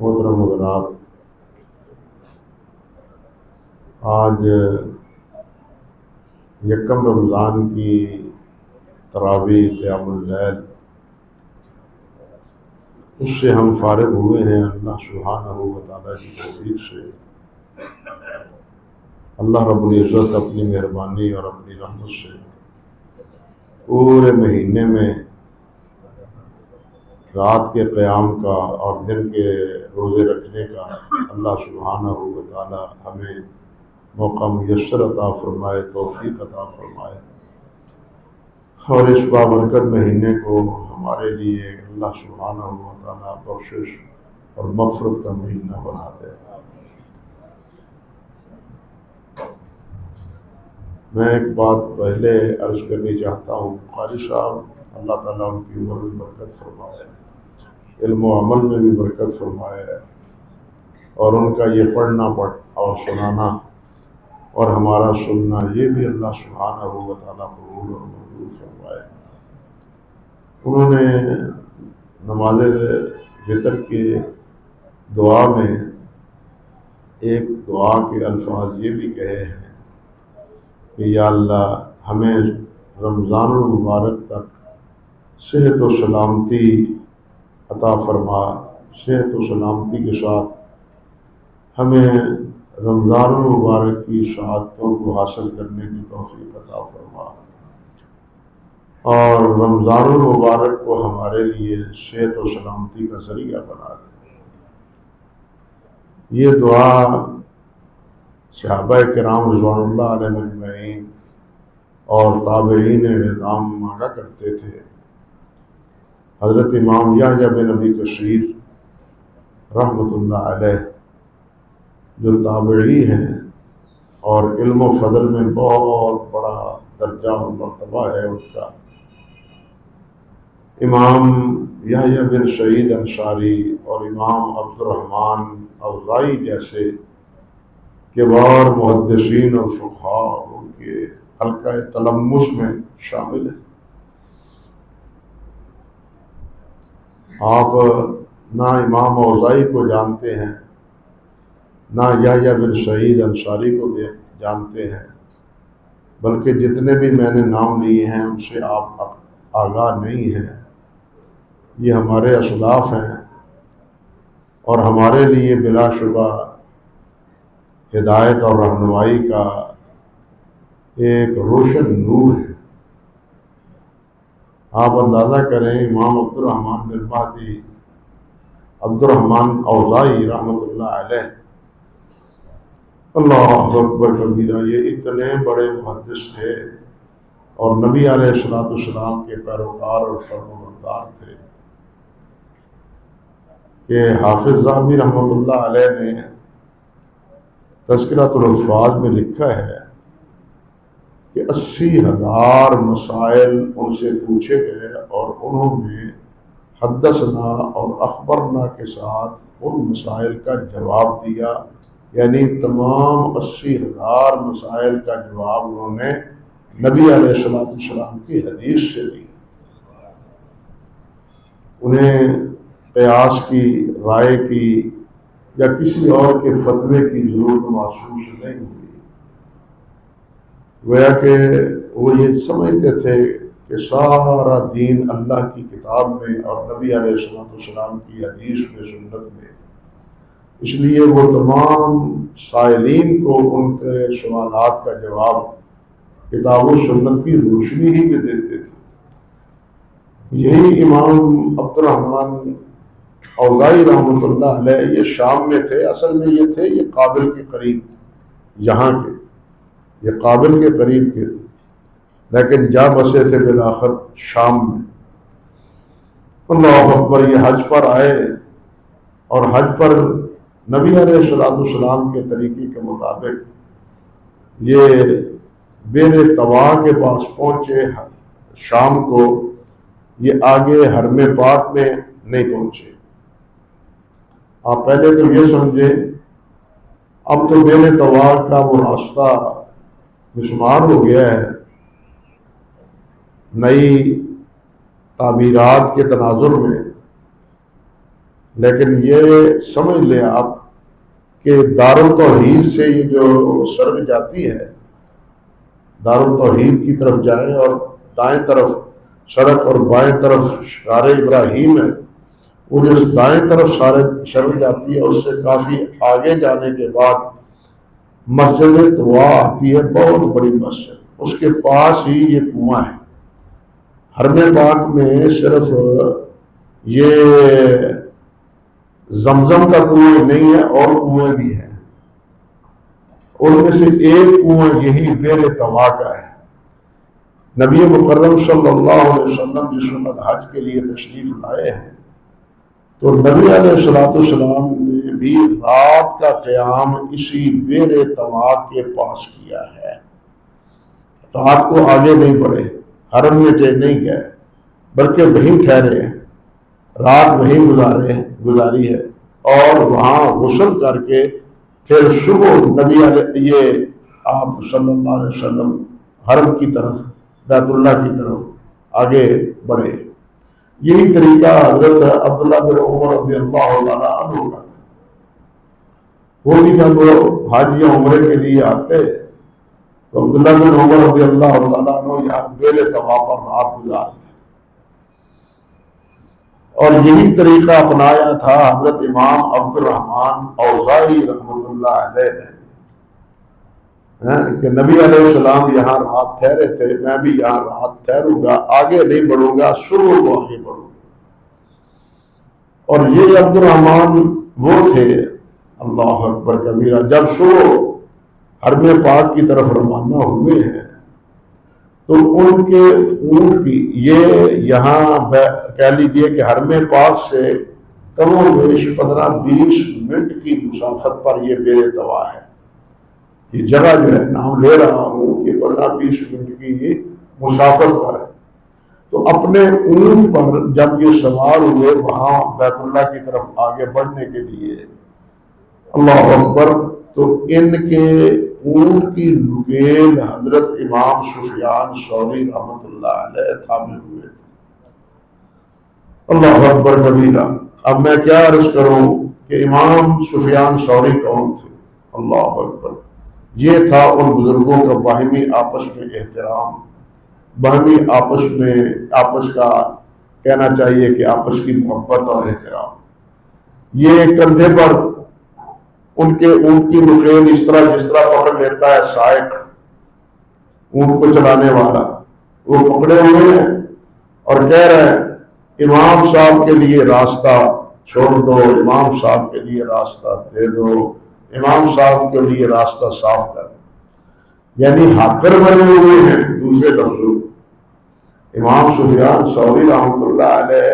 محترم حضرات، آج یکم رمضان کی تراویح قیام اللیل اس سے ہم فارغ ہوئے ہیں۔ اللہ سبحانہ و تعالیٰ کی توفیق سے اللہ رب العزت اپنی مہربانی اور اپنی رحمت سے پورے مہینے میں رات کے قیام کا اور دن کے روزے رکھنے کا اللہ سبحانہ و تعالیٰ ہمیں موقع میسر عطا فرمائے، توفیق عطا فرمائے، اور اس بابرکت مہینے کو ہمارے لیے اللہ سبحانہ و تعالیٰ بخشش اور مغفرت کا مہینہ بنا دے۔ میں ایک بات پہلے عرض کرنی چاہتا ہوں۔ قاری صاحب اللہ تعالیٰ ان کی عمر میں برکت فرمائے، علم و عمل میں بھی برکت فرمائے، اور ان کا یہ پڑھنا اور سنانا اور ہمارا سننا یہ بھی اللہ سبحانہ و تعالیٰ قبول اور منظور فرمائے۔ انہوں نے نماز وتر کے دعا میں ایک دعا کے الفاظ یہ بھی کہے ہیں کہ یا اللہ ہمیں رمضان المبارک تک صحت و سلامتی عطا فرما، صحت و سلامتی کے ساتھ ہمیں رمضان المبارک کی سعادتوں کو حاصل کرنے کی توفیق عطا فرما، اور رمضان المبارک کو ہمارے لیے صحت و سلامتی کا ذریعہ بنا دے۔ یہ دعا صحابہ کرام رضوان اللہ علیہ اجمعین اور تابعین اعظام مانگا کرتے تھے۔ حضرت امام یحییٰ بن ابی کثیر رحمۃ اللہ علیہ جو تابعی ہیں اور علم و فضل میں بہت بڑا درجہ اور مرتبہ ہے ان کا، امام یحییٰ بن سعید انصاری اور امام عبد الرحمن اوزاعی جیسے کبار محدثین اور فقہاء ان کے حلقہ تلمس میں شامل ہیں۔ آپ نہ امام اوزاعی کو جانتے ہیں، نہ یحییٰ بن سعید انصاری کو جانتے ہیں، بلکہ جتنے بھی میں نے نام لیے ہیں ان سے آپ آگاہ نہیں ہیں۔ یہ ہمارے اسلاف ہیں اور ہمارے لیے بلا شبہ ہدایت اور رہنمائی کا ایک روشن نور ہے۔ آپ اندازہ کریں، امام عبد الرحمن بن مہدی عبد الرحمن اوزاعی رحمۃ اللہ علیہ، اللہ اکبر کبیرہ، یہ اتنے بڑے محدث تھے اور نبی علیہ الصلوۃ والسلام کے پیروکار اور فرمانبردار تھے کہ حافظ ذہبی رحمۃ اللہ علیہ نے تذکرۃ الحفاظ میں لکھا ہے کہ 80,000 مسائل ان سے پوچھے گئے اور انہوں نے حدثنا اور اخبرنا کے ساتھ ان مسائل کا جواب دیا، یعنی تمام 80,000 مسائل کا جواب انہوں نے نبی علیہ الصلوۃ والسلام کی حدیث سے دی۔ انہیں قیاس کی، رائے کی یا کسی اور کے فتوے کی ضرورت محسوس نہیں ہوئی۔ گویا کہ وہ یہ سمجھتے تھے کہ سارا دین اللہ کی کتاب میں اور نبی علیہ الصلوۃ والسلام کی حدیث میں، سنت میں، اس لیے وہ تمام سائلین کو ان کے سوالات کا جواب کتاب و سنت کی روشنی ہی میں دیتے تھے۔ یہی امام عبد الرحمن اوزاعی رحمۃ اللہ علیہ یہ شام میں تھے، اصل میں یہ تھے یہ کابل کے قریب، یہاں کے یہ کابل کے قریب کے، لیکن جا بسے تھے بالآخر شام میں۔ اللہ اکبر، یہ حج پر آئے اور حج پر نبی علیہ الصلوۃ والسلام کے طریقے کے مطابق یہ بیر طوا کے پاس پہنچے شام کو، یہ آگے حرم پاک میں نہیں پہنچے۔ آپ پہلے تو یہ سمجھیں اب تو بیر طوا کا وہ راستہ مسمار ہو گیا ہے، نئی تعمیرات کے تناظر میں لیکن یہ سمجھ لیں آپ کہ دارالتوحید سے یہ جو سڑک جاتی ہے، دارالتوحید کی طرف جائیں اور دائیں طرف سڑک اور بائیں طرف شکار ابراہیم ہے، وہ جو دائیں طرف سڑک جاتی ہے اس سے کافی آگے جانے کے بعد مسجد طوا آتی ہے، بہت بڑی مسجد، اس کے پاس ہی یہ کنواں ہے۔ حرم پاک میں صرف یہ زمزم کا کنواں نہیں ہے، اور کنویں بھی ہیں، ان میں سے ایک کنواں یہی بیر طوا کا ہے۔ نبی مکرم صلی اللہ علیہ وسلم جس وقت حج کے لیے تشریف لائے ہیں تو نبی علیہ السلام نے بھی رات کا قیام اسی بیر طوا کے پاس کیا ہے۔ رات کو آگے نہیں بڑھے، حرم میں نہیں گئے، بلکہ وہیں ٹھہرے ہیں، رات وہیں گزاری ہے، اور وہاں غسل کر کے پھر صبح نبی علیہ آپ صلی اللہ علیہ وسلم حرم کی طرف، بیت اللہ کی طرف آگے بڑھے۔ یہی طریقہ حضرت عبداللہ بن عمر رضی اللہ تعالیٰ عنہ کا تھا۔ وہ بھی جب حج یا عمرے کے لیے آتے تو عبداللہ بن عمر رضی اللہ تعالیٰ عنہ یہاں بیر طوا پر رات گزارتے، اور یہی طریقہ اپنایا تھا حضرت امام عبد الرحمن اوزاعی رحمۃ اللہ علیہ نے، کہ نبی علیہ السلام یہاں رات ٹھہرے تھے، میں بھی یہاں رات ٹھہروں گا، آگے نہیں بڑھوں گا، صبح کو آگے بڑھوں گا۔ اور یہ عبد الرحمن وہ تھے، اللہ اکبر کبیرہ، جب صبح حرم پاک کی طرف روانہ ہوئے ہیں تو ان کے اونٹ کی، یہ یہاں کہہ لیجیے کہ حرم پاک سے کم و بیش 15-20 منٹ کی مسافت پر یہ بیر طوا ہے۔ یہ جگہ جو ہے نام لے رہا ہوں، یہ 15-20 منٹ کی مسافت پر ہے۔ تو اپنے اونٹ پر جب یہ سوار ہوئے وہاں بیت اللہ کی طرف آگے بڑھنے کے لیے، اللہ اکبر، تو ان کے اونٹ کی نکیل حضرت امام سفیان ثوری رحمۃ اللہ علیہ تھامے ہوئے۔ اللہ اکبر کبیرہ۔ اب میں کیا عرض کروں کہ امام سفیان ثوری کون تھے؟ اللہ اکبر۔ یہ تھا ان بزرگوں کا باہمی آپس میں احترام، باہمی آپس کا کہنا چاہیے کہ آپس کی محبت اور احترام۔ یہ کندھے پر ان کے اونٹ کی نکیل اس طرح جس طرح پکڑ لیتا ہے سائق، اونٹ کو چلانے والا، وہ پکڑے ہوئے ہیں اور کہہ رہے ہیں امام صاحب کے لیے راستہ چھوڑ دو، امام صاحب کے لیے راستہ دے دو، امام صاحب کے لیے راستہ صاف کر، یعنی حاکر بنے ہوئے ہیں۔ دوسرے لفظوں امام سفیان ثوری رحمۃ اللہ علیہ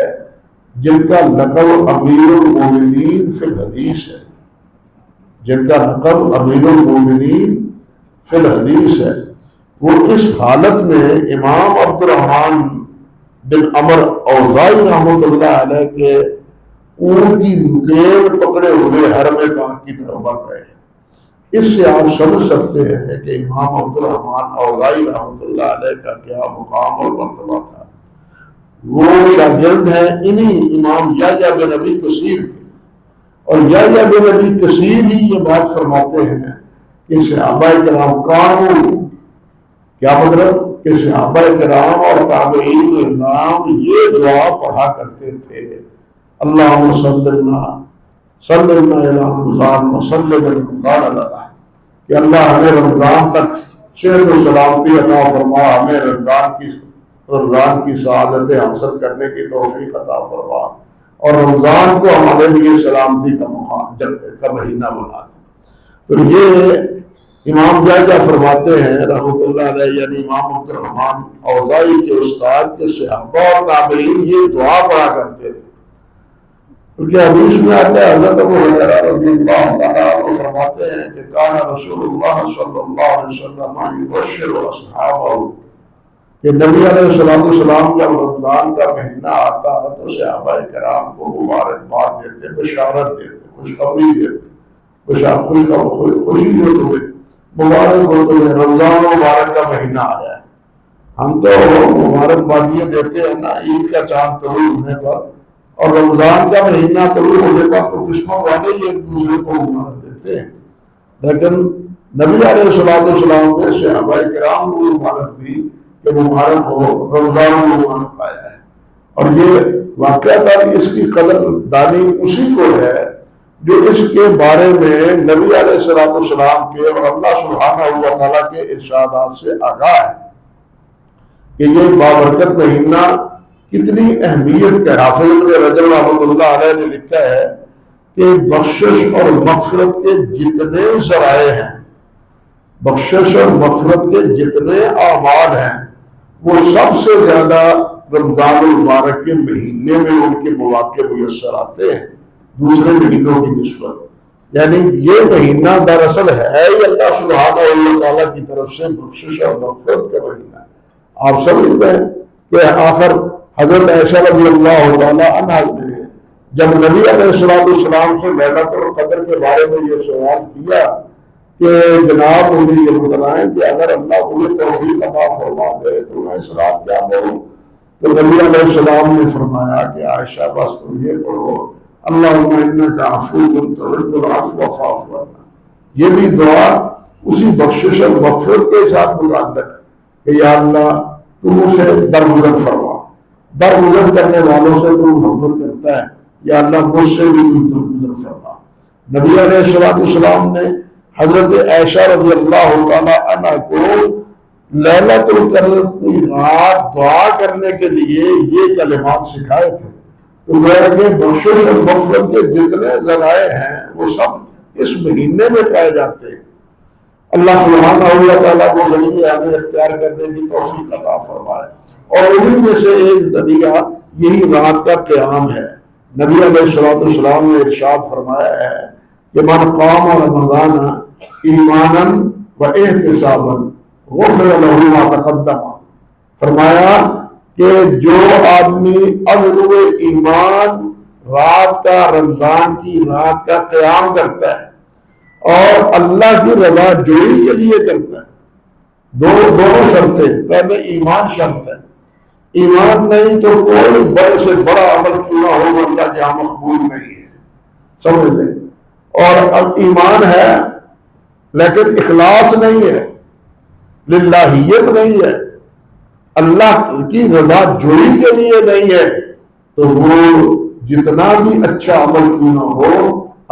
جن کا لقب امیر المومنین فی الحدیث ہے، جن کا لقب امیر المومنین فی الحدیث ہے، وہ اس حالت میں امام عبد الرحمن بن عمر اوزاعی رحمۃ اللہ علیہ کے اونٹ کی نکیل پکڑے ہوئے حرم پاک کی طرف بڑھ رہے ہیں۔ اس سے آپ سمجھ سکتے ہیں کہ امام عبد الرحمن اوزاعی رحمۃ اللہ علیہ کا کیا مقام اور مرتبہ تھا۔ وہ شاگرد ہیں انہی امام یحییٰ بن ابی کثیر کے، اور یحییٰ بن ابی کثیر ہی یہ بات فرماتے ہیں کہ صحابہ کرام قانون، کیا مطلب کہ صحابہ کرام اور تابعین کرام یہ دعا پڑھا کرتے تھے، اللہم صلی اللہ علیہ رمضان وسلم رمضان اللہ، کہ اللہ ہمیں رمضان تک صحت و سلامتی عطا فرما، ہمیں رمضان کی سعادتیں حاصل کرنے کی توفیق عطا فرما، اور رمضان کو ہمارے لیے سلامتی کا مہینہ بنا دے۔ تو یہ امام جائزہ فرماتے ہیں رحمۃ اللہ علیہ، یعنی امام عبد الرحمن اوزاعی کے استاد کے صحابہ اور تابعین یہ دعا پڑھا کرتے تھے، کیونکہ حدیث میں آتا ہے حضرت ابو ہریرہ رضی اللہ تعالیٰ عنہ فرماتے ہیں کہ کان رسول اللہ صلی اللہ علیہ وسلم یبشر اصحابہ، کہ نبی علیہ السلام جب رمضان کا مہینہ آتا ہے تو صحابہ کرام کو مبارکباد دیتے، بشارت دیتے، خوشخبری دیتے، خوشی دیتے ہوئے مبارک ہوتے ہوئے رمضان مبارک کا مہینہ آیا ہے۔ ہم تو مبارکبادیاں دیتے ہیں نا عید کا چاند طلوع ہونے پر، اور رمضان کا مہینہ طلوع ہونے کا تو قسموں والے ہی ایک دوسرے کو مبارک دیتے ہیں، لیکن نبی علیہ السلام نے صحابہ کرام کو مبارک دی کہ مبارک ہو رمضان مبارک آیا ہے۔ اور یہ واقعہ تھا کہ اس کی قدر دانی اسی کو ہے جو اس کے بارے میں نبی علیہ السلام کے اور اللہ سبحانہ و تعالیٰ کے ارشادات سے آگاہ ہے کہ یہ بابرکت مہینہ کتنی اہمیت کا حافظ ابن رجب رحمۃ اللہ علیہ نے لکھا ہے کہ بخشش اور مغفرت کے جتنے ذرائع ہیں، بخشش اور مغفرت کے جتنے اعمال ہیں، وہ سب سے زیادہ رمضان المبارک کے مہینے میں ان کے مواقع میسر آتے ہیں دوسرے مہینوں کی نسبت۔ یعنی یہ مہینہ دراصل ہے ہی اللہ سبحانہ و تعالیٰ کی طرف سے بخشش اور مغفرت کا مہینہ ہے۔ آپ سمجھتے ہیں کہ آخر حضرت عائشہ رضی اللہ تعالیٰ عنہا نے جب نبی علیہ السلام سے لیلۃ القدر کے بارے میں یہ سوال کیا کہ جناب مجھے یہ بتلائیں کہ اگر اللہ مجھے توفیق عطا فرما دے تو میں اس رات کیا کروں، تو نبی علیہ السلام نے فرمایا کہ عائشہ بس تم یہ پڑھو اللہم انک عفو تحب العفو فاعف عنا۔ یہ بھی دعا اسی بخشش اور مغفرت کے ساتھ متعلق کہ یا اللہ تم اسے درگزر فرما، درگزر کرنے والوں سے تم محبت کرتا ہے، یا اللہ مجھ سے بھی تم درگزر فرما۔ نبی علیہ السلام نے حضرت عائشہ رضی اللہ تعالیٰ عنہ کو لیلۃ القدر کی رات دعا کرنے کے لیے یہ کلمات سکھائے تھے۔ تو گویا کہ بخشش اور مغفرت کے جتنے ذرائع ہیں وہ سب اس مہینے میں پائے جاتے ہیں۔ اللہ سبحانہ و تعالیٰ کو ذریعہ ہمیں اختیار کرنے کی توفیق عطا فرمائے، اور انہیں میں سے ایک ذریعہ یہی رات کا قیام ہے۔ نبی علیہ السلام نے ارشاد فرمایا ہے کہ من قام رمضان ایمانا و احتسابا غفر له ما تقدم۔ فرمایا کہ جو آدمی عزم ایمان رات کا، رمضان کی رات کا قیام کرتا ہے اور اللہ کی رضا جوئی کے لیے کرتا ہے، دونوں شرطیں، پہلے ایمان شرط ہے، ایمان نہیں تو کوئی بڑے سے بڑا عمل کیوں نہ ہو اللہ کے یہاں مقبول نہیں ہے، سمجھ لیں۔ اور اب ایمان ہے لیکن اخلاص نہیں ہے، للہیت نہیں ہے، اللہ کی رضا جوئی کے لیے نہیں ہے، تو وہ جتنا بھی اچھا عمل کیوں نہ ہو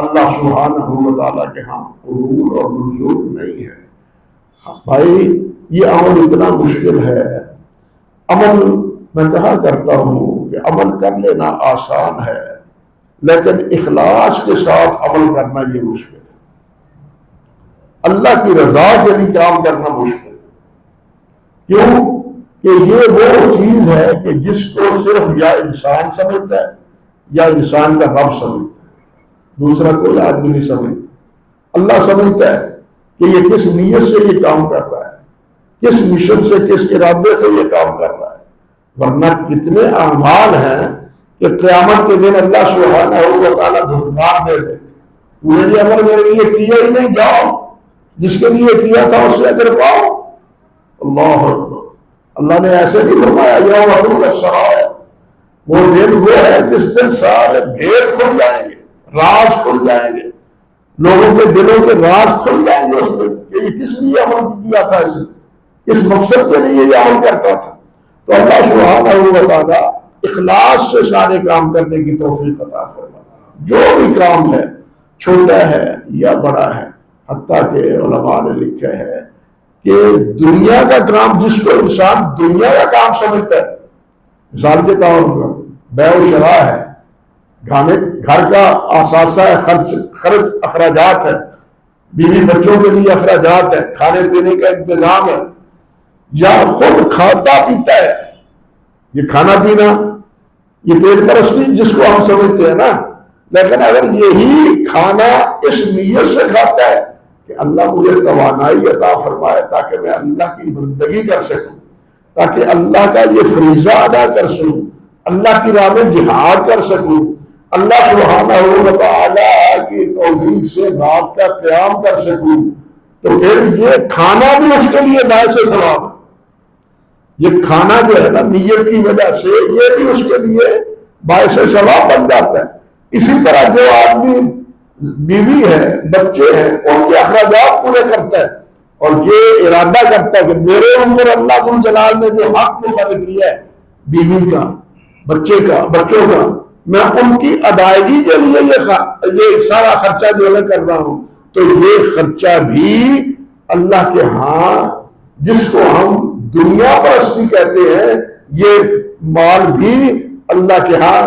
اللہ سبحانہ و تعالیٰ کے ہاں قبول اور منظور نہیں ہے۔ بھائی یہ عمل اتنا مشکل ہے، عمل میں کہا کرتا ہوں کہ عمل کر لینا آسان ہے لیکن اخلاص کے ساتھ عمل کرنا یہ مشکل ہے، اللہ کی رضا کے لیے کام کرنا مشکل ہے۔ کیوں کہ یہ وہ چیز ہے کہ جس کو صرف یا انسان سمجھتا ہے یا انسان کا رب سمجھتا ہے، دوسرا کوئی آدمی نہیں سمجھتا۔ اللہ سمجھتا ہے کہ یہ کس نیت سے یہ کام کر رہا ہے، کس مشن سے، کس ارادے سے یہ کام کر رہا ہے۔ ورنہ کتنے اعمال ہیں کہ قیامت کے دن اللہ سبحانہ و تعالیٰ دھنکار دے دے، تو نے یہ عمل میرے لیے کیا ہی نہیں، جاؤ جس کے لیے کیا تھا اس سے اگر پاؤ۔ اللہ اکبر۔ اللہ نے ایسے نہیں فرمایا یوم تبلی السرائر، وہ دن وہ ہے جس دن سارے بھید کھل جائیں گے، راز کھل جائیں گے، لوگوں کے دلوں کے راز کھل جائیں گے اس دن کہ یہ کس لیے عمل کیا تھا، اسے کس مقصد کے لیے یہ عمل کرتا تھا۔ تو اللہ سبحانہ و تعالیٰ اخلاص سے سارے کام کرنے کی توفیق عطا فرمائے۔ جو بھی کام ہے چھوٹا ہے یا بڑا ہے، حتیٰ کہ علماء نے لکھا ہے کہ دنیا کا کام جس کو انسان دنیا کا کام سمجھتا ہے، مثال کے طور پر بیع و شراء ہے، گھر کا اثاثہ ہے، خرچ اخراجات ہے، بیوی بچوں کے لیے اخراجات ہے، کھانے پینے کا انتظام ہے، یا خود کھاتا پیتا ہے، یہ کھانا پینا یہ پیٹ پرستی جس کو ہم سمجھتے ہیں نا، لیکن اگر یہی کھانا اس نیت سے کھاتا ہے کہ اللہ مجھے توانائی عطا فرمائے تاکہ میں اللہ کی بندگی کر سکوں، تاکہ اللہ کا یہ فریضہ ادا کر سکوں، اللہ کی راہ میں جہاد کر سکوں، اللہ سبحانہ و تعالیٰ کی توفیق سے رات کا قیام کر سکوں، تو پھر یہ کھانا بھی اس کے لیے باعث ثواب ہے۔ یہ کھانا جو ہے نا نیت کی وجہ سے یہ بھی اس کے لیے باعث ثواب بن جاتا ہے۔ اسی طرح جو آدمی بیوی ہے، بچے ہیں، ان کے اخراجات پورے کرتا ہے اور یہ ارادہ کرتا ہے کہ میرے اوپر اللہ ذو الجلال نے جو حق مقرر کیا ہے بیوی کا، بچوں کا، میں ان کی ادائیگی کے لیے یہ سارا خرچہ جو ہے کر رہا ہوں، تو یہ خرچہ بھی اللہ کے ہاں، جس کو ہم دنیا پرستی کہتے ہیں، یہ مال بھی اللہ کے ہاں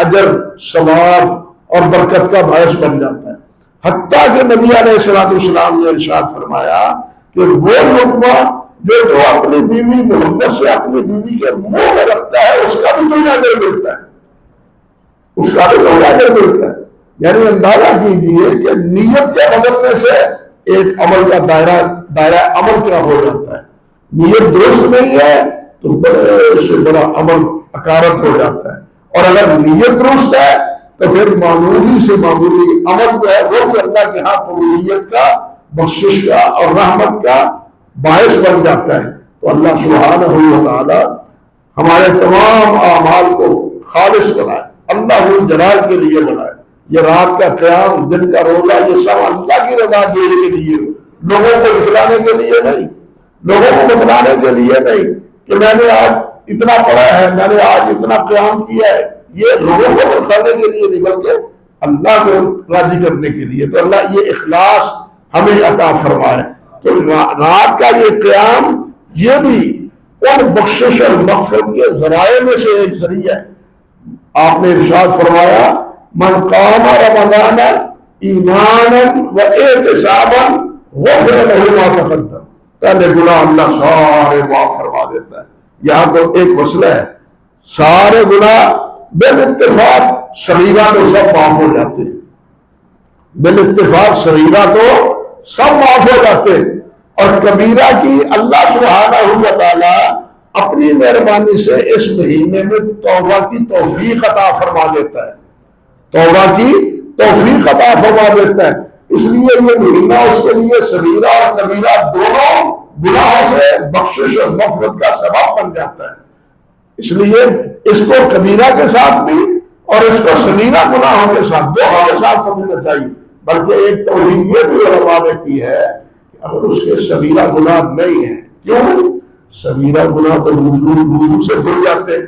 اجر، ثواب اور برکت کا باعث بن جاتا ہے۔ حتیٰ کہ نبی علیہ السلام نے ارشاد فرمایا کہ وہ لقمہ جو اپنی بیوی محبت سے اپنی بیوی کے منہ میں رکھتا ہے، اس کا بھی تمہیں اجر ملتا ہے، اس کا بھی تمہیں اجر ملتا ہے۔ یعنی اندازہ کیجیے کہ نیت کے بدلنے سے ایک عمل کا دائرہ عمل کیا ہو جاتا ہے۔ نیت درست نہیں ہے تو بڑے سے بڑا عمل اکارت ہو جاتا ہے، اور اگر نیت درست ہے تو پھر معمولی سے معمولی عمل جو ہے وہ بھی اللہ کے ہاں قبولیت کا، بخشش کا اور رحمت کا باعث بن جاتا ہے۔ تو اللہ سبحانہ و تعالی ہمارے تمام اعمال کو خالص بنائے، اللہ ذو الجلال کے لیے بنائے۔ یہ رات کا قیام، دن کا روزہ، یہ سب اللہ کی رضا دینے کے لیے، لوگوں کو دکھلانے کے لیے نہیں، لوگوں کو بتلانے کے لیے نہیں کہ میں نے آج اتنا پڑھا ہے، میں نے آج اتنا قیام کیا ہے، یہ لوگوں کو دکھانے کے لیے نہیں بلکہ اللہ کو راضی کرنے کے لیے۔ تو اللہ یہ اخلاص ہمیں عطا فرمائے۔ تو رات کا یہ قیام، یہ بھی ان بخشش اور مغفرت کے ذرائع میں سے ایک ذریعہ ہے۔ آپ نے ارشاد فرمایا من قام رمضان ایمانا و احتسابا غفر له ما تقدم، پہلے گناہ اللہ سارے معاف فرما دیتا ہے۔ یہاں تو ایک مسئلہ ہے، سارے گناہ بالاتفاق صغیرہ تو سب معاف ہو جاتے ہیں، بالاتفاق صغیرہ تو سب معاف ہو جاتے ہیں، اور کبیرہ کی اللہ سبحانہ و تعالی اپنی مہربانی سے اس مہینے میں توبہ کی توفیق عطا فرما دیتا ہے، توبہ کی توفیق عطا فرما دیتا ہے۔ اس لیے یہ مہینہ اس کے لیے صغیرہ اور کبیرہ دونوں گناہوں سے بخشش اور مغفرت کا سبب بن جاتا ہے۔ اس لیے اس کو کبیرہ کے ساتھ بھی اور اس کو صغیرہ گناہوں کے ساتھ، دونوں کے ساتھ سمجھنا چاہیے۔ بلکہ ایک توہین یہ بھی علماء نے کی ہے کہ اگر اس کے صغیرہ گناہ نہیں ہیں، کیوں؟ صغیرہ گناہ تو وضو سے دھل جاتے ہیں،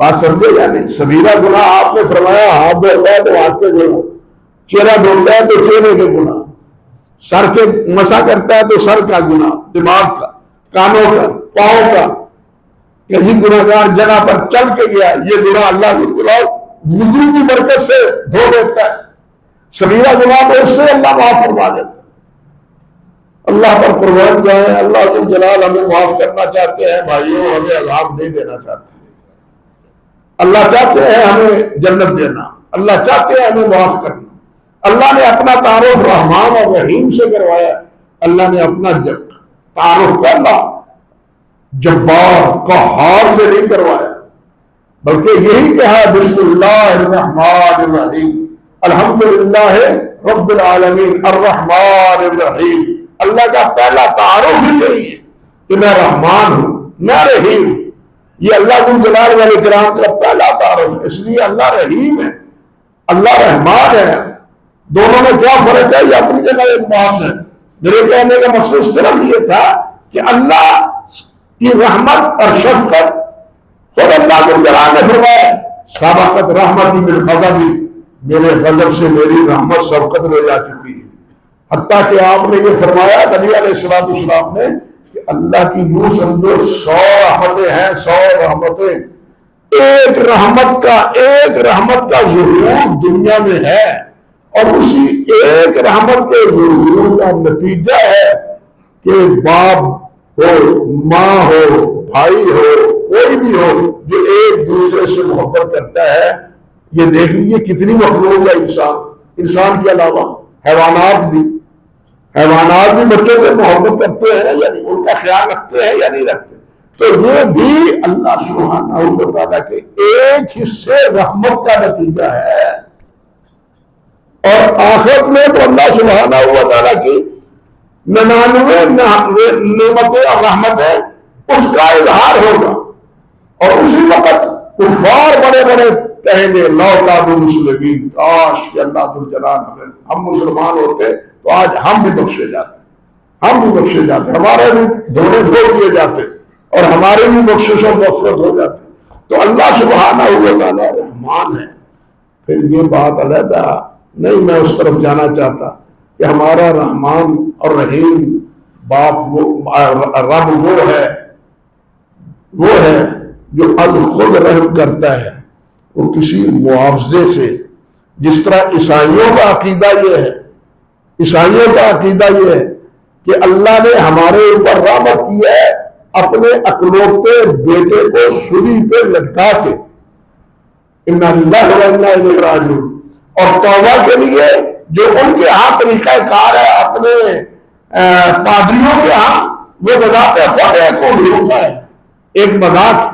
بات سمجھے یا نہیں؟ صغیرہ گناہ آپ نے فرمایا ہاتھ دھوتا ہے تو ہاتھ کے گناہ، چہرہ دھوتا ہے تو چہرے کے گناہ، سر کے مسا کرتا ہے تو سر کا گناہ، دماغ کا، کانوں کا، پاؤں کا، کہیں گناہگار جگہ پر چل کے گیا، یہ گناہ اللہ وضو کی برکت سے دھو دیتا ہے۔ صغیرہ گناہ تو اس سے اللہ معاف فرما دیتا ہے۔ اللہ پر قربان جائیں، اللہ ذو الجلال ہمیں معاف کرنا چاہتے ہیں بھائیوں، ہمیں عذاب نہیں دینا چاہتے۔ اللہ چاہتے ہیں ہمیں جنت دینا، اللہ چاہتے ہیں ہمیں معاف کرنا۔ اللہ نے اپنا تعارف رحمان اور رحیم سے کروایا، اللہ نے اپنا تعارف پہلا جبار قہار سے نہیں کروایا، بلکہ یہی کہا بسم اللہ الرحمن الرحیم، الحمدللہ رب العالمین الرحمن الرحیم۔ اللہ کا پہلا تعارف ہی یہی ہے کہ میں رحمان ہوں، میں رحیم ہوں۔ یہ اللہ ذو الجلال والاکرام کا پہلا تعارف ہے۔ اس لیے اللہ رحیم ہے، اللہ رحمان ہے۔ دونوں میں کیا فرق ہے؟ یہ اپنی جگہ ایک بات ہے۔ میرے کہنے کا مقصد صرف یہ تھا کہ اللہ کی رحمت اور شفقت خود اللہ ذو الجلال نے فرمایا سابقت رحمتی بالغضب، میرے غضب سے میری رحمت سبقت لے جا چکی ہے۔ حتیٰ کہ آپ نے یہ فرمایا نبی علیہ السلام نے کہ اللہ کی یوں سمجھو 100 رحمتیں ہیں، 100 رحمتیں، ایک رحمت کا ظہور دنیا میں ہے، اور اسی ایک رحمت کے ظہور کا نتیجہ ہے کہ باپ ہو، ماں ہو، بھائی ہو، کوئی بھی ہو جو ایک دوسرے سے محبت کرتا ہے۔ یہ دیکھ لیجیے کتنی مخلوق ہے انسان کے علاوہ حیوانات بھی بچوں سے محبت کرتے ہیں، یعنی ان کا خیال رکھتے ہیں یا نہیں رکھتے۔ تو یہ بھی اللہ سبحانہ و تعالیٰ کے ایک حصے رحمت کا نتیجہ ہے، اور آخرت میں تو اللہ سبحانہ و تعالیٰ کی 99 نعمتیں اور رحمتیں اس کا اظہار ہوگا، اور اسی وقت کفار بڑے بڑے کہیں گے لو کانوا مسلمین، کاش کہ اللہ ذوالجلال ہم مسلمان ہوتے تو آج ہم بھی بخشے جاتے، ہم بھی بخشے جاتے، ہمارے بھی دھونے دھو دیے جاتے اور ہمارے بھی بخشش و مغفرت ہو جاتے۔ تو اللہ سبحانہ و تعالیٰ رحمان ہے۔ پھر یہ بات علیحدہ نہیں میں اس طرف جانا چاہتا کہ ہمارا رحمان اور رحیم باپ رب وہ ہے جو خود رحم کرتا ہے، وہ کسی معاوضے سے، جس طرح عیسائیوں کا عقیدہ یہ ہے، عیسائیوں کا عقیدہ یہ ہے کہ اللہ نے ہمارے اوپر رحمت کی ہے اپنے اکلوتے بیٹے کو سولی پہ لٹکا کے، انا للہ و انا الیہ راجعون، اور توبہ کے لیے جو ان کے ہاں طریقہ کار ہے اپنے پادریوں کے ہاں، وہ بذات خود ایک ہوتا ہے، ایک مذاق۔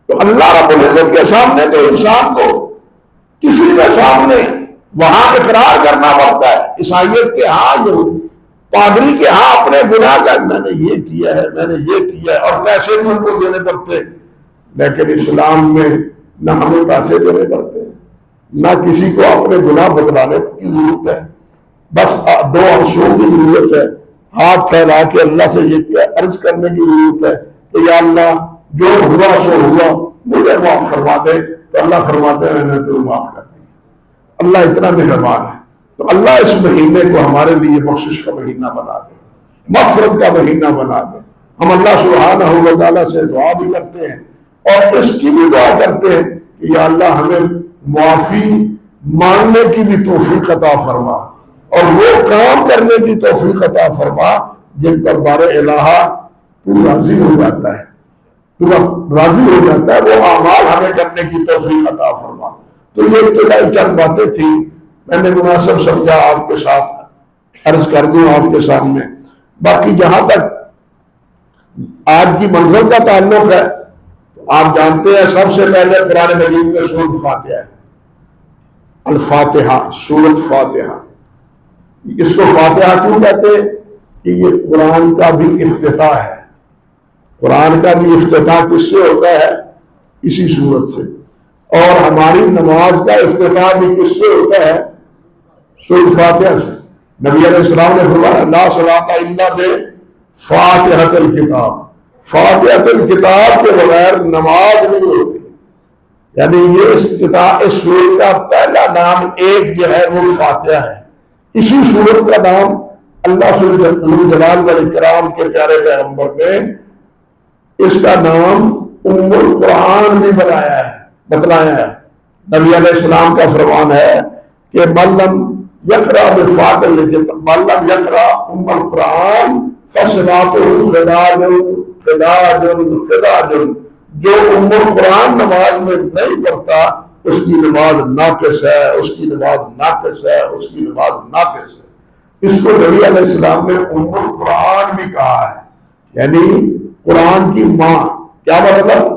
تو اللہ رب العزت کے سامنے تو انسان کو کسی کے سامنے وہاں اقرار کرنا پڑتا ہے، عیسائیت کے ہاں جو پادری کے ہاں اپنے گناہ کا میں نے یہ کیا ہے، میں نے یہ کیا ہے، اور پیسے بھی ان کو دینے پڑتے۔ لیکن اسلام میں نہ ہمیں پیسے دینے پڑتے ہیں، نہ کسی کو اپنے گناہ بتلانے کی ضرورت ہے، بس دو عرصوں کی ضرورت ہے، ہاتھ پھیلا کے اللہ سے یہ عرض کرنے کی ضرورت ہے کہ یا اللہ جو ہوا سو ہوا، مجھے معاف فرما دے، تو اللہ فرماتے ہیں میں نے تو معاف کر دیا۔ اللہ اتنا مہربان ہے۔ تو اللہ اس مہینے کو ہمارے لیے بخشش کا مہینہ بنا دے، مغفرت کا مہینہ بنا دے۔ ہم اللہ سبحانہ و تعالیٰ سے دعا بھی کرتے ہیں اور اس کی بھی دعا کرتے ہیں کہ یا اللہ ہمیں معافی مانگنے کی بھی توفیق عطا فرما، اور وہ کام کرنے کی توفیق عطا فرما جن پر بار الہ تو راضی ہو جاتا ہے، تو راضی ہو جاتا ہے، وہ اعمال ہمیں کرنے کی توفیق عطا فرما۔ تو یہ ابتدائی چند باتیں تھیں، میں نے مناسب سمجھا آپ کے ساتھ عرض کر دوں آپ کے سامنے۔ باقی جہاں تک آج کی منزل کا تعلق ہے، آپ جانتے ہیں سب سے پہلے قرآن مجید میں سورۃ فاتحہ ہے، الفاتحہ، سورۃ فاتحہ۔ اس کو فاتحہ کیوں کہتے ہیں؟ کہ یہ قرآن کا بھی افتتاح ہے، قرآن کا بھی افتتاح کس سے ہوتا ہے؟ اسی سورت سے، اور ہماری نماز کا افتتاح بھی کس سے ہوتا ہے؟ سورۃ فاتحہ سے۔ نبی علیہ السلام نے فرمایا لا صلاۃ الا بفاتحۃ الکتاب، فاتحۃ الکتاب کے بغیر نماز نہیں ہوتی۔ یعنی یہ اس سورت کا پہلا نام ایک جو ہے وہ فاتحہ ہے۔ اسی سورت کا نام اللہ ذوالجلال والاکرام کے پیارے پیغمبر نے اس کا نام ام القرآن بھی بتلایا ہے۔ نبی علیہ السلام کا فرمان ہے کہ من لم یقرأ بفاتحۃ الکتاب، من لم یقرأ ام القرآن فصلاتہ خداج، جو ام القرآن نماز میں نہیں پڑھتا اس کی نماز ناقص ہے، اس کی نماز ناقص ہے، اس کی نماز ناقص ہے۔ اس کو نبی علیہ السلام نے ام القرآن بھی کہا ہے، یعنی قرآن کی ماں۔ کیا مطلب؟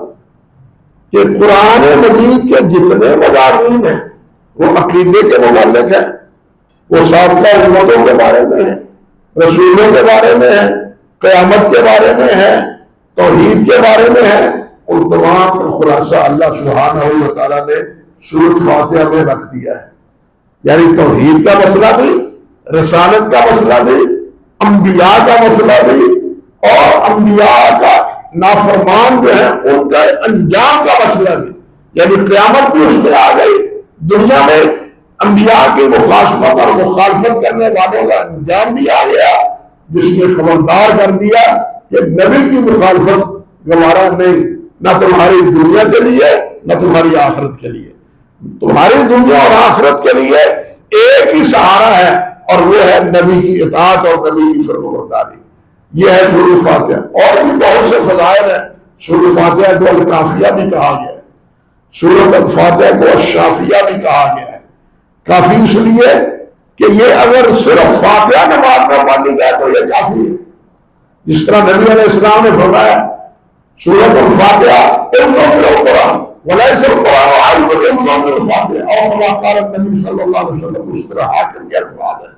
کہ قرآن مجید کے جتنے مضامین ہیں وہ عقیدے کے متعلق ہیں، وہ سابقہ امتوں کے بارے میں ہیں، رسولوں کے بارے میں ہیں، قیامت کے بارے میں ہیں، توحید کے بارے میں ہیں۔ ان تمام کا خلاصہ اللہ سبحانہ و تعالیٰ نے سورۃ فاتحہ میں رکھ دیا ہے۔ یعنی توحید کا مسئلہ بھی، رسالت کا مسئلہ بھی، انبیاء کا مسئلہ بھی، اور انبیاء کا نافرمان جو ہے ان کا انجام کا مسئلہ بھی، یعنی قیامت بھی اس میں آ گئی۔ دنیا میں انبیاء کی مخالفت اور مخالفت کرنے والوں کا انجام بھی آ گیا، جس نے خبردار کر دیا کہ نبی کی مخالفت گوارا نہیں، نہ تمہاری دنیا کے لیے نہ تمہاری آخرت کے لیے۔ تمہاری دنیا اور آخرت کے لیے ایک ہی سہارا ہے، اور وہ ہے نبی کی اطاعت اور نبی کی فرمانبرداری۔ یہ ہے سورۃ فاتحہ۔ اور بھی بہت سے فضائل ہیں۔ سورۃ فاتحہ کو الکافیہ بھی کہا گیا ہے، سورۃ الفاتحہ کو الشافیہ بھی کہا گیا ہے۔ کافی اس لیے کہ یہ اگر صرف فاتحہ نماز میں پڑھی جائے تو یہ کافی ہے، جس طرح نبی علیہ السلام نے فرمایا سورۃ الفاتحہ القرآن وليس القرآن أعلم الفاتحہ، اور کما قال النبی صلی اللہ علیہ وسلم، اس طرح حاکم کے الفاظ ہے۔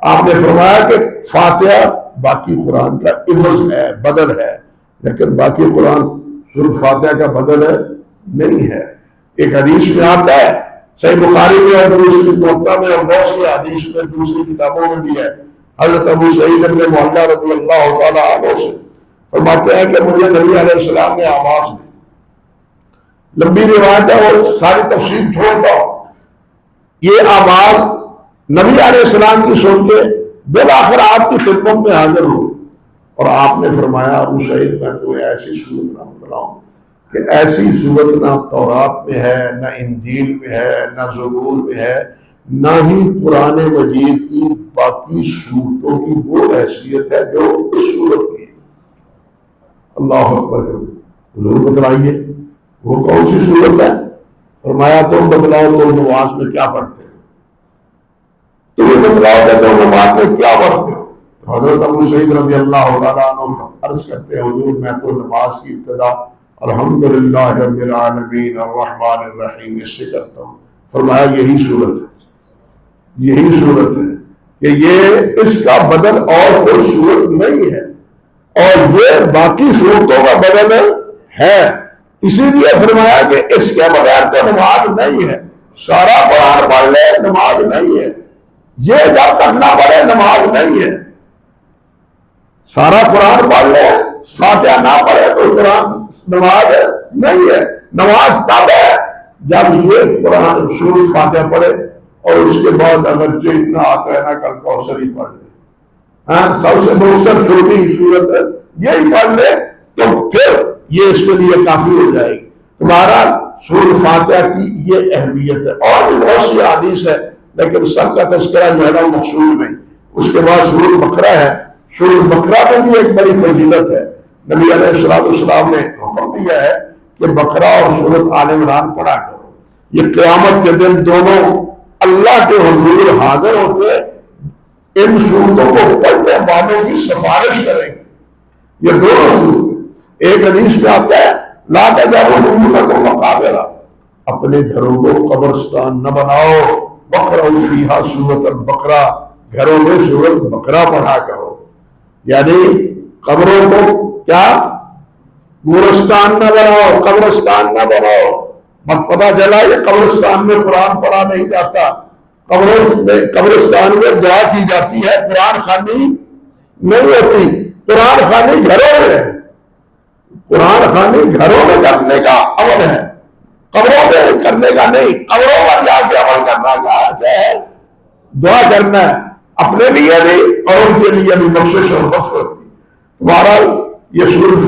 آپ نے فرمایا کہ فاتحہ باقی قرآن کا عوض ہے، بدل ہے، لیکن باقی قرآن سورۃ فاتحہ کا بدل ہے نہیں ہے۔ ایک حدیث میں آتا ہے، صحیح بخاری میں اور دوسری موطا میں اور بہت سی حدیث میں دوسری کتابوں میں بھی ہے، حضرت ابو سعید بن معلہ رضی اللہ تعالیٰ عنہ سے فرماتے ہیں کہ مجھے نبی علیہ السلام نے آواز دی۔ لمبی روایت ہے اور ساری تفصیل چھوڑتا ہوں۔ یہ آواز نبی علیہ السلام کی سن کے بالآخر آپ کی خدمت میں حاضر ہوئی اور آپ نے فرمایا ابو سعید میں تمہیں ایسی صورت نہ بتلاؤں کہ ایسی صورت نہ تورات میں ہے، نہ انجیل میں ہے، نہ زبور میں ہے، نہ ہی قرآن مجید کی باقی صورتوں کی وہ حیثیت ہے جو اس صورت کی ہے۔ اللہ اکبر، ضرور بتلائیے وہ کون سی صورت ہے؟ فرمایا تم بتلاؤ تو نماز میں کیا پڑھتے ہو، تمہیں بتلاؤ کہ تم نماز میں کیا پڑھتے ہو۔ حضرت ابو سعید رضی اللہ تعالیٰ عنہ عرض کرتے ہیں حضور میں تو نماز کی ابتدا الحمدللہ رب العالمین الرحمن الرحیم اس سے کرتا ہوں۔ فرمایا یہی صورت ہے، یہی صورت ہے کہ یہ اس کا بدل اور کوئی صورت نہیں ہے اور یہ باقی صورتوں کا بدل ہے۔ اسی لیے فرمایا کہ اس کے بغیر تو نماز نہیں ہے۔ سارا قرآن پڑھ لے نماز نہیں ہے، یہ جب تک نہ پڑھے نماز نہیں ہے۔ سارا قرآن پڑھ لے فاتحہ نہ پڑھے تو قرآن نماز نہیں ہے۔ نماز تب ہے جب یہ قرآن سورۃ فاتحہ پڑھے اور اس کے بعد اگر جو اتنا آتا ہے نا کل کوثر ہی پڑھ لے، سب سے مختصر چھوٹی صورت ہے یہی پڑھ لے تو پھر یہ اس کے لیے کافی ہو جائے گی۔ تمہارا سورۃ فاتحہ کی یہ اہمیت ہے اور بھی بہت سی حدیث ہے لیکن سب کا تذکرہ جو ہے نا مقصود نہیں۔ اس کے بعد سورۃ بقرہ ہے، سورۃ بقرہ میں بھی ایک بڑی فضیلت ہے۔ نبی علیہ السلام نے حکم دیا ہے کہ بقرہ اور سورۃ آل عمران پڑھا کرو، یہ قیامت کے دن دونوں اللہ کے حضور حاضر ہوتے ان صورتوں کو پڑھنے والوں کی سفارش کریں گے۔ یہ دونوں صورت ایک حدیث میں آتا ہے لا تجعلوا بيوتكم مقابر، اپنے گھروں کو قبرستان نہ بناؤ، وَاقْرَؤْا فِيهَا سورۃ البقرہ، گھروں میں سورۃ بقرہ پڑھا کرو۔ یعنی قبروں کو کیا گورستان نہ بناؤ، قبرستان نہ بناؤ۔ مت پتہ چلا یہ قبرستان میں قرآن پڑھا نہیں جاتا، قبرستان میں دعا کی جاتی ہے، قرآن خوانی نہیں ہوتی۔ قرآن خوانی گھروں میں ہے، قرآن خوانی گھروں میں کرنے کا عمل ہے، قبروں میں کرنے کا نہیں۔ قبروں پر جا کے عمل کرنا کیا ہے؟ دعا کرنا ہے، اپنے لیے بھی اور ان کے لیے بھی بخشش اور مغفرت۔ تمہارا یہ سورۃ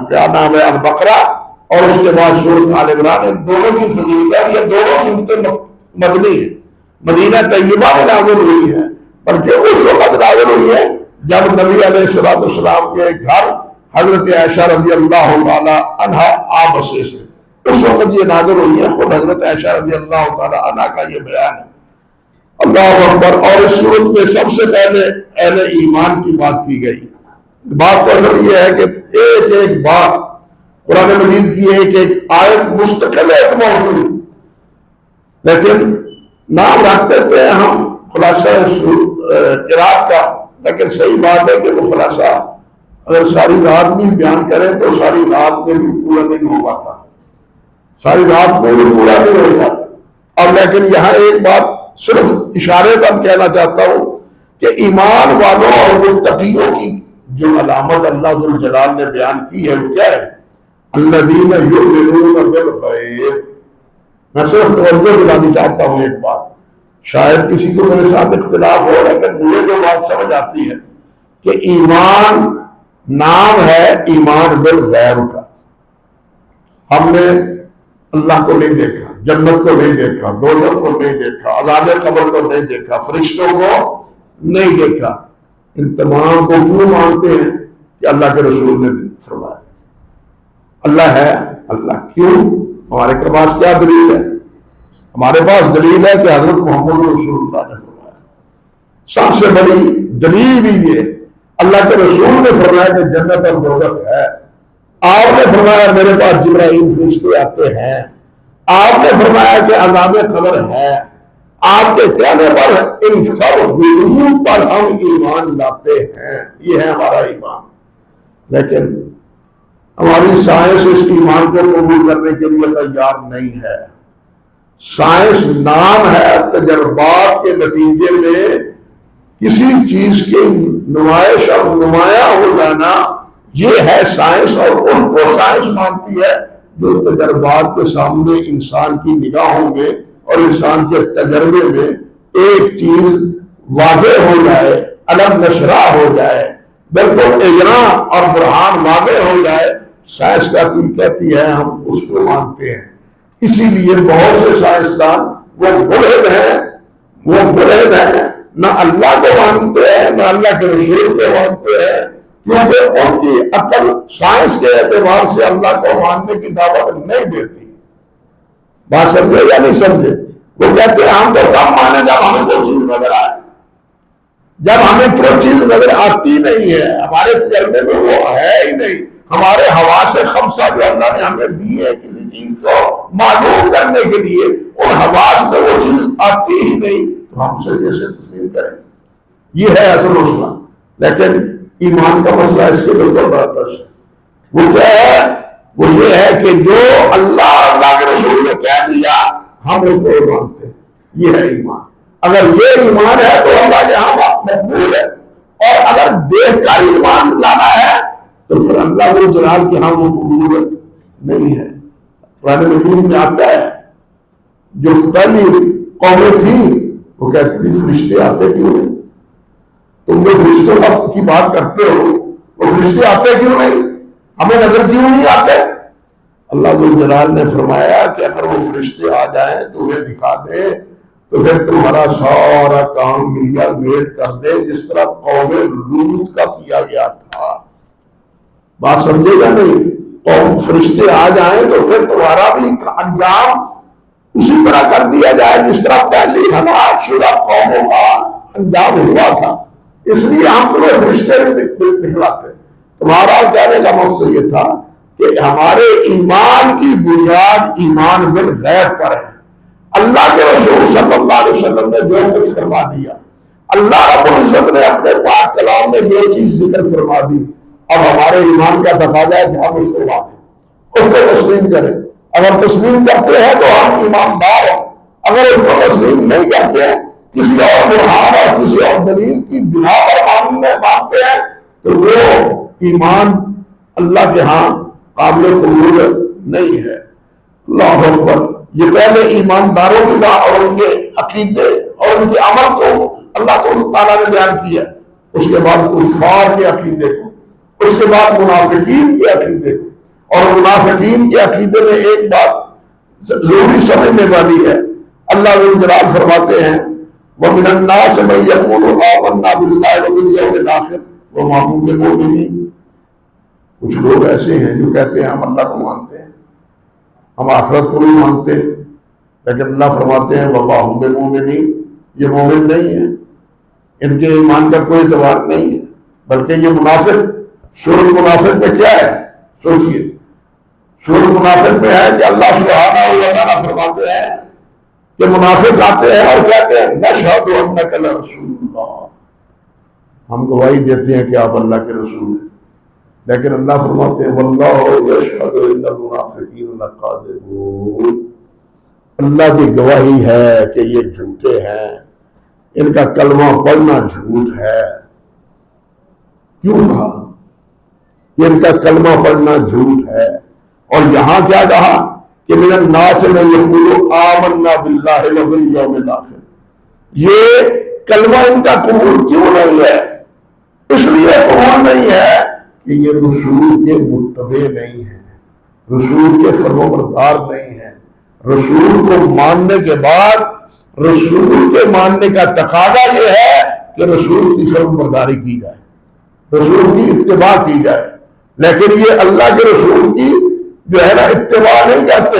کیا نام ہے البقرہ اور اس کے بعد سورۃ آل عمران، ان دونوں کی فضیلت، یہ دونوں سورتیں مدنی ہیں، مدینہ طیبہ میں نازل ہوئی ہیں، بلکہ اس وقت نازل ہوئی ہے جب نبی علیہ السلام کے گھر حضرت عائشہ رضی اللہ تعالی عنہا آپ بسے سے، اس وقت یہ نازل ہوئی ہے۔ خود حضرت عائشہ رضی اللہ تعالی عنہا کا یہ بیان ہے۔ اللہ اکبر۔ اور اس صورت میں سب سے پہلے اہل ایمان کی بات کی گئی۔ بات کا اثر یہ ہے کہ ایک ایک بات قرآن مجید کی ایک ایک آیت مستقل ایک موضوع، لیکن نام رکھتے تھے ہم خلاصہ قرات کا، لیکن صحیح بات ہے کہ وہ خلاصہ اگر ساری رات بھی بیان کریں تو ساری رات میں بھی پورا نہیں ہو پاتا، ساری رات میں بھی پورا نہیں ہو پاتا۔ اور لیکن یہاں ایک بات صرف اشارے پر کہنا چاہتا ہوں کہ ایمان والوں اور متقیوں کی جو علامت اللہ ذو الجلال نے بیان کی ہے وہ کیا ہے؟ الذین یؤمنون بالغیب۔ میں صرف توجہ دلانا چاہتا ہوں ایک بات، شاید کسی کو میرے ساتھ اختلاف ہو لیکن مجھے جو بات سمجھ آتی ہے کہ ایمان نام ہے ایمان بالغیب کا۔ ہم نے اللہ کو نہیں دیکھا، جنت کو نہیں دیکھا، دوزخ کو نہیں دیکھا، عذاب قبر کو نہیں دیکھا، فرشتوں کو نہیں دیکھا، ان تمام کو کیوں مانتے ہیں کہ اللہ کے رسول نے فرمایا اللہ ہے؟ اللہ کیوں؟ ہمارے پاس کیا دلیل ہے؟ ہمارے پاس دلیل ہے کہ حضرت محمد رسول اللہ نے فرمایا۔ سب سے بڑی دلیل بھی یہ اللہ کے رسول نے فرمایا کہ جنت اور دوزخ ہے۔ آپ نے فرمایا میرے پاس جبرائیل فرشتے آتے ہیں، آپ نے فرمایا کہ عذاب قبر ہے، آپ کے کہنے پر ان سب حقوق پر ہم ایمان لاتے ہیں، یہ ہے ہمارا ایمان۔ لیکن ہماری سائنس اس ایمان کو قبول کرنے کے لیے تیار نہیں ہے۔ سائنس نام ہے تجربات کے نتیجے میں کسی چیز کی نمائش اور نمایاں ہو جانا، یہ ہے سائنس، اور ان کو سائنس مانتی ہے جو تجربات کے سامنے انسان کی نگاہوں میں اور انسان کے تجربے میں ایک چیز واضح ہو جائے، علم نشرہ ہو جائے، بالکل اجرا اور برہان واضح ہو جائے، سائنس کا کی کہتی ہے ہم اس کو مانتے ہیں۔ اسی لیے بہت سے سائنسدان وہ ملحد ہیں، نہ اللہ کو مانتے ہیں نہ اللہ کے رسول کو مانتے ہیں، کیونکہ ان کی عقل سائنس کے اعتبار سے اللہ کو ماننے کی دعوت نہیں دیتی۔ بات سمجھے یا نہیں سمجھے؟ وہ کہتے ہیں ہم تو کم مانے جب ہمیں کوئی چیز نظر آئے، جب ہمیں کوئی چیز نظر آتی نہیں ہے، ہمارے تجربے میں وہ ہے ہی نہیں، ہمارے حواس خمسہ جو اللہ نے ہمیں دی ہے کسی چیز کو معلوم کرنے کے لیے، ان حواس میں وہ چیز آتی ہی نہیں، تو ہم سے کیسے تسلیم کریں؟ یہ ہے اصل مسئلہ۔ لیکن ایمان کا مسئلہ اس کے بالکل برعکس ہے۔ وہ کیا ہے؟ وہ یہ ہے کہ جو اللہ اور اللہ کے رسول نے کہہ دیا ہم اس کو مانتے ہیں، یہ ہے ایمان۔ اگر یہ ایمان ہے تو اللہ کے ہاں مقبول ہے، اور اگر دیکھ کر ایمان لانا ہے تو پھر اللہ کو جلال کے ہاں وہ قبول نہیں ہے۔ قرآن مجید میں آتا ہے جو پہلی قومیں تھیں وہ کہتی تھی فرشتے آتے کیوں نہیں؟ تم جو فرشتوں کی بات کرتے ہو وہ فرشتے آتے کیوں نہیں؟ ہمیں نظر کیوں نہیں آتے؟ اللہ جلال نے فرمایا کہ اگر وہ فرشتے آ جائیں تو انہیں دکھا دیں تو پھر تمہارا سارا کام ملیا میٹ کر دے، جس طرح قوم لوط کا کیا گیا تھا۔ بات سمجھے گا نہیں؟ قوم فرشتے آ جائیں تو پھر تمہارا بھی انجام اسی طرح کر دیا جائے جس طرح پہلی ہلاک شدہ قوموں کا انجام ہوا تھا۔ اس لیے ہم تمہیں فرشتے نہیں دکھلاتے۔ تمہارا کہنے کا مقصد یہ تھا کہ ہمارے ایمان کی بنیاد ایمان بالغیب پر ہے۔ اللہ کے رسول صلی اللہ علیہ وسلم نے جو کچھ فرما دیا، اللہ رب العزت نے اپنے پاک کلام میں جو چیز ذکر فرما دی، اب ہمارے ایمان کا تقاضا ہے کہ ہم اس کو مانیں، اس کو تسلیم کریں۔ اگر تسلیم کرتے ہیں تو ہم ایماندار ہیں، اگر اس کو تسلیم نہیں کرتے ہیں، کسی اور برہان اور کسی اور دلیل کی بنا پر مانتے ہیں، تو وہ ایمان اللہ کے ہاں قابل قبول نہیں ہے۔ اللہ اکبر۔ یہ پہلے ایمانداروں کی اور ان کے عقیدے اور ان کے عمل کو اللہ تعالیٰ نے بیان کیا، اس کے بعد کفار کے عقیدے کو، اس کے بعد منافقین کے عقیدے کو، اور منافقین کے عقیدے میں ایک بات ضروری سمجھنے والی ہے۔ اللہ جلال فرماتے ہیں وَمِنَ النَّاسِ مَن يَقُولُ آمَنَّا بِاللَّهِ وَبِالْيَوْمِ الْآخِرِ وَمَا هُم بِمُؤْمِنِينَ۔ کچھ لوگ ایسے ہیں جو کہتے ہیں ہم اللہ کو مانتے ہیں، ہم آخرت کو بھی مانتے ہیں، لیکن اللہ فرماتے ہیں وَمَا هُم بِمُؤْمِنِينَ، یہ مومن نہیں ہیں، ان کے ایمان کا کوئی اعتبار نہیں ہے، بلکہ یہ منافق۔ شروع منافق میں کیا ہے؟ سوچئے، شروع منافق میں ہے کہ اللہ سبحانہ و تعالیٰ فرماتے ہیں کہ منافق آتے ہیں اور کہتے ہیں نشہد انک لرسول اللہ، ہم گواہی دیتے ہیں کہ آپ اللہ کے رسول ہیں، لیکن اللہ فرماتے ہیں واللہ یشہد ان المنافقین لکاذبون، اللہ کی گواہی ہے کہ یہ جھوٹے ہیں، ان کا کلمہ پڑھنا جھوٹ ہے۔ کیوں کہا کہ ان کا کلمہ پڑھنا جھوٹ ہے؟ اور یہاں کیا کہا کہ من الناس من یقول آمنا باللہ وبالیوم الآخر۔ یہ کلمہ ان کا قبول کیوں نہیں ہے؟ اس لیے قبول نہیں ہے کہ یہ رسول کے متبع نہیں ہیں، رسول کے فرمانبردار نہیں ہیں۔ رسول کو ماننے کے بعد رسول کے ماننے کا تقاضا یہ ہے کہ رسول کی فرمانبرداری کی جائے، رسول کی اتباع کی جائے، لیکن یہ اللہ کے رسول کی جو ہے نا اتباع نہیں کرتے،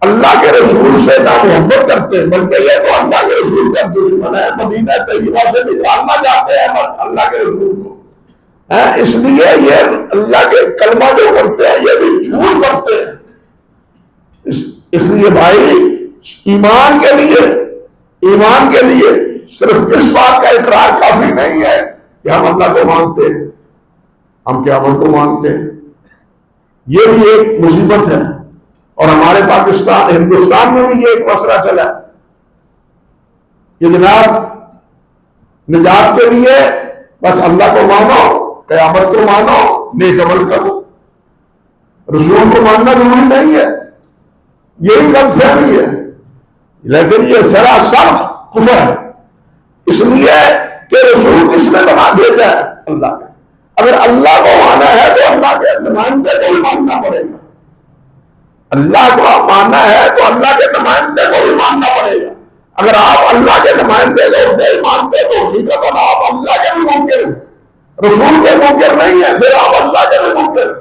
اللہ کے رسول سے نہ محبت کرتے، بلکہ یہ تو اللہ کے رسول کا دشمن ہے، مدینہ طیبہ سے نکالنا چاہتے ہیں اللہ کے رسول کو۔ اس لیے یہ اللہ کے کلمہ جو پڑھتے ہیں یہ بھی جھوٹ پڑھتے ہیں۔ اس لیے بھائی ایمان کے لیے صرف اس بات کا اقرار کافی نہیں ہے کہ ہم اللہ کو مانتے ہیں، ہم قیامت کو مانتے ہیں، یہ بھی ایک مصیبت ہے. اور ہمارے پاکستان ہندوستان میں بھی یہ ایک مسئلہ چلا ہے کہ جناب نجات کے لیے بس اللہ کو مانو، قیامت کو مانو، نیک عمل کرو، رسول کو ماننا ضروری نہیں ہے. یہی غلط فہمی ہے، لیکن یہ سراسر کفر ہے. اس لیے کہ رسول کس نے بنا بھیجا ہے؟ اللہ نے. اگر اللہ کو مانا ہے تو اللہ کے نمائندے کو بھی ماننا پڑے گا. اللہ کو آپ ماننا ہے تو اللہ کے نمائندے کو بھی ماننا پڑے گا. اگر آپ اللہ کے نمائندے کو نہیں مانتے تو حقیقت آپ اللہ کے بھی منکر، رسول کے منکر نہیں ہے، پھر آپ اللہ کے بھی منکر.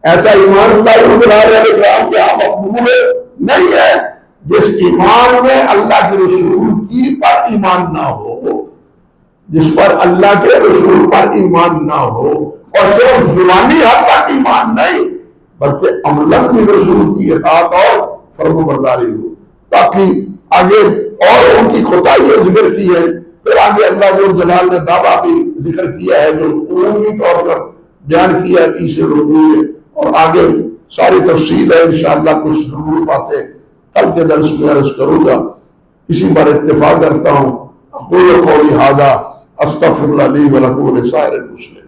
ایسا ایمان اللہ کے آپ مقبول نہیں ہے جس ایمان میں اللہ کے رسول کی پر ایمان نہ ہو، جس پر اللہ کے رسول پر ایمان نہ ہو، اور صرف زبانی حد تک ایمان نہیں بلکہ عملاً بھی رسول کی اطاعت اور فرمانبرداری ہو. تاکہ آگے اور ان کی کوتاہیاں ذکر کی ہے، پھر آگے اللہ جلال نے دعویٰ بھی ذکر کیا ہے جو عمومی طور پر بیان کیا ہے تیسرے رکوع میں، اور آگے ساری تفصیل ہے انشاءاللہ. کچھ ضرور باتیں کل کے درس میں عرض کروں گا. اسی پر اتفاق کرتا ہوں. اقول قولی ھذا استغفر اللہ لی ولکم ولسائر المسلمین.